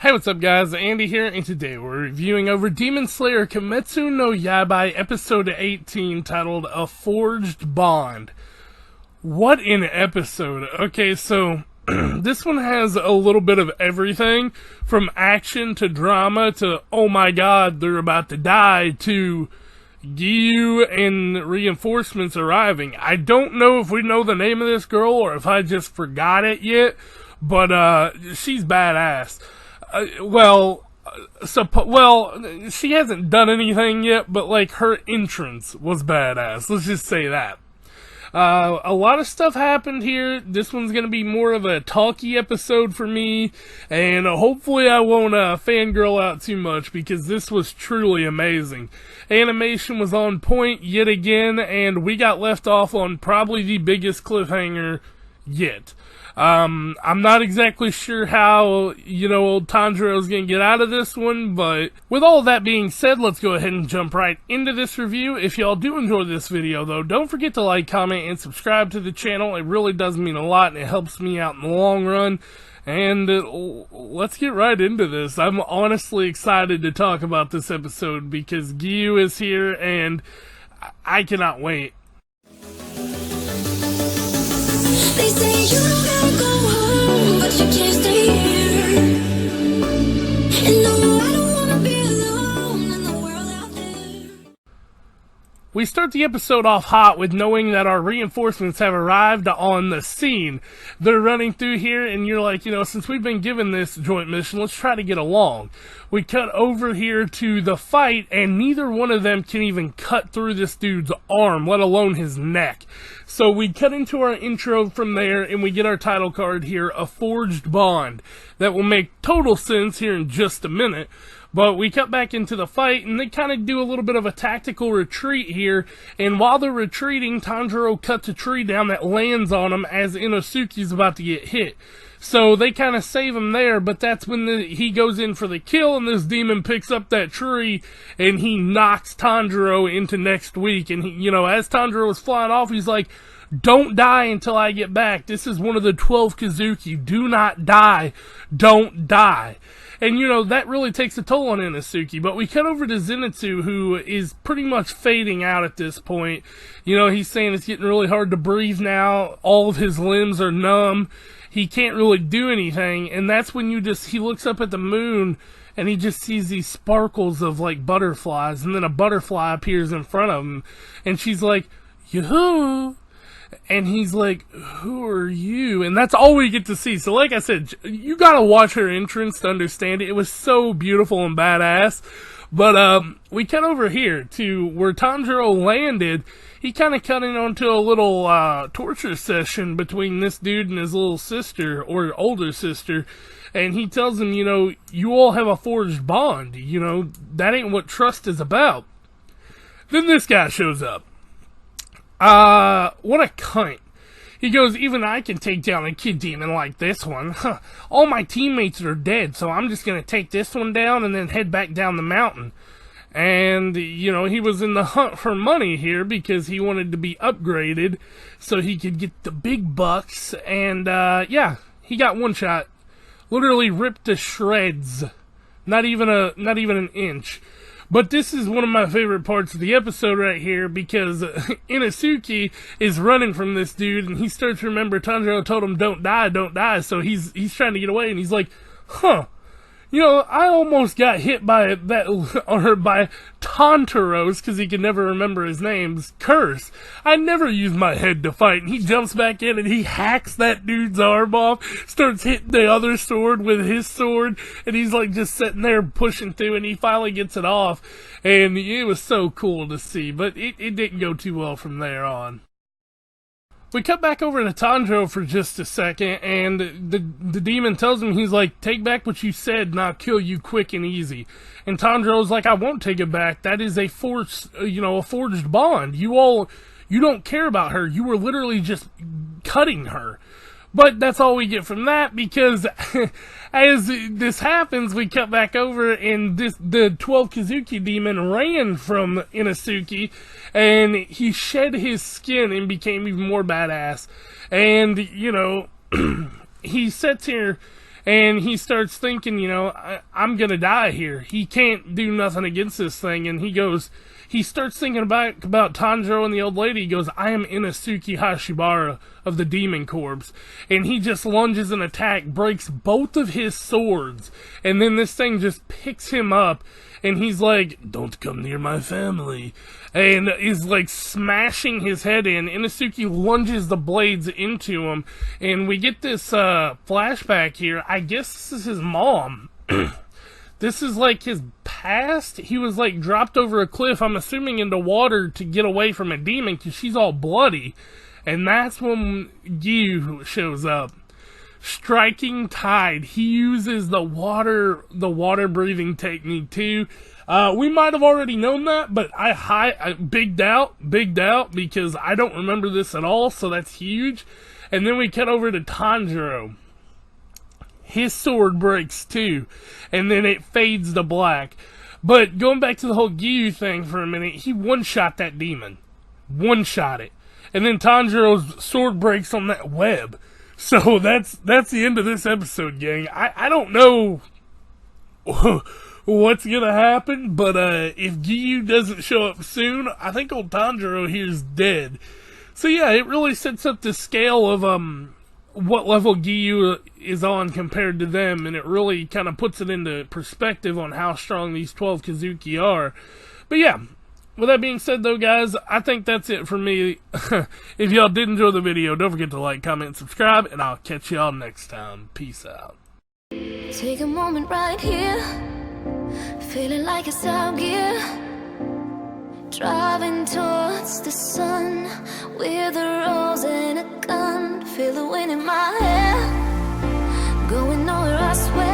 Hey, what's up guys, Andy here, and today we're reviewing over Demon Slayer Kimetsu no Yaiba episode 18 titled A Forged Bond. What an episode. Okay, so this one has a little bit of everything, from action to drama to oh my god, they're about to die, to Giyuu and reinforcements arriving. I don't know if we know the name of this girl or if I just forgot it yet, but she's badass. She hasn't done anything yet, but like her entrance was badass. Let's just say that. A lot of stuff happened here. This one's gonna be more of a talky episode for me, and hopefully I won't fangirl out too much because this was truly amazing. Animation was on point yet again, and we got left off on probably the biggest cliffhanger yet. I'm not exactly sure how, old Tanjiro's gonna get out of this one, but with all that being said, let's go ahead and jump right into this review. If y'all do enjoy this video, though, don't forget to like, comment, and subscribe to the channel. It really does mean a lot, and it helps me out in the long run. And let's get right into this. I'm honestly excited to talk about this episode because Giyuu is here, and I cannot wait. They say you don't gotta go home, but you can't stay here. And no, I don't wanna be alone in the world out there. We start the episode off hot with knowing that our reinforcements have arrived on the scene. They're running through here, and you're like, since we've been given this joint mission, let's try to get along. We cut over here to the fight, and neither one of them can even cut through this dude's arm, let alone his neck. So we cut into our intro from there, and we get our title card here, A Forged Bond. That will make total sense here in just a minute. But we cut back into the fight, and they kind of do a little bit of a tactical retreat here. And while they're retreating, Tanjiro cuts a tree down that lands on him as Inosuke's about to get hit. So they kind of save him there, but that's when he goes in for the kill, and this demon picks up that tree, and he knocks Tanjiro into next week. And, as Tanjiro is flying off, he's like, "Don't die until I get back. This is one of the 12 Kazuki. Do not die. Don't die." And, that really takes a toll on Inosuke. But we cut over to Zenitsu, who is pretty much fading out at this point. He's saying it's getting really hard to breathe now. All of his limbs are numb. He can't really do anything. And that's when he looks up at the moon, and he just sees these sparkles of, like, butterflies. And then a butterfly appears in front of him. And she's like, "Yoo-hoo!" And he's like, "Who are you?" And that's all we get to see. So like I said, you gotta watch her entrance to understand it. It was so beautiful and badass. But we cut over here to where Tanjiro landed. He kind of cut in onto a little torture session between this dude and his little sister, or older sister. And he tells him, you all have a forged bond. That ain't what trust is about. Then this guy shows up. What a cunt. He goes, "Even I can take down a kid demon like this one. Huh. All my teammates are dead, so I'm just gonna take this one down and then head back down the mountain." And, he was in the hunt for money here because he wanted to be upgraded so he could get the big bucks. And, he got one shot. Literally ripped to shreds. Not even an inch. But this is one of my favorite parts of the episode right here, because Inosuke is running from this dude, and he starts to remember Tanjiro told him, don't die, so he's trying to get away, and he's like, "Huh, I almost got hit by by Tanjiro's," because he can never remember his name's curse. "I never use my head to fight." And he jumps back in and he hacks that dude's arm off, starts hitting the other sword with his sword, and he's like just sitting there pushing through, and he finally gets it off. And it was so cool to see, but it didn't go too well from there on. We cut back over to Tanjiro for just a second, and the demon tells him, he's like, "Take back what you said, and I'll kill you quick and easy." And Tanjiro's like, "I won't take it back. That is a forged bond. You don't care about her. You were literally just cutting her." But that's all we get from that, because as this happens, we cut back over, and the 12 Kazuki demon ran from Inosuke, and he shed his skin and became even more badass. And, he sits here And he starts thinking, I'm gonna die here. He can't do nothing against this thing. And he starts thinking about Tanjiro and the old lady. He goes, I am Inosuke Hashibira of the Demon Corps. And he just lunges an attack, breaks both of his swords. And then this thing just picks him up. And he's like, don't come near my family. And is like smashing his head in. Inosuke lunges the blades into him. And we get this flashback here. I guess this is his mom. This is like his past. He was like dropped over a cliff, I'm assuming into water to get away from a demon because she's all bloody. And that's when Giyuu shows up. Striking tide. He uses the water breathing technique too. We might have already known that, but I big doubt because I don't remember this at all, so that's huge. And then we cut over to Tanjiro. His sword breaks too, and then it fades to black. But going back to the whole Giyuu thing for a minute, he one-shot that demon. One-shot it. And then Tanjiro's sword breaks on that web. So that's the end of this episode, gang. I don't know what's gonna happen, but if Giyuu doesn't show up soon, I think old Tanjiro here's dead. So yeah, it really sets up the scale of what level Giyuu is on compared to them, and it really kind of puts it into perspective on how strong these 12 Kazuki are. But yeah, with that being said though, guys, I think that's it for me. If y'all did enjoy the video, don't forget to like, comment, and subscribe, and I'll catch y'all next time. Peace out. Take a moment right here, feeling like it's out gear, driving towards the sun with a rose and a gun. Feel the wind in my hair, going nowhere I swear.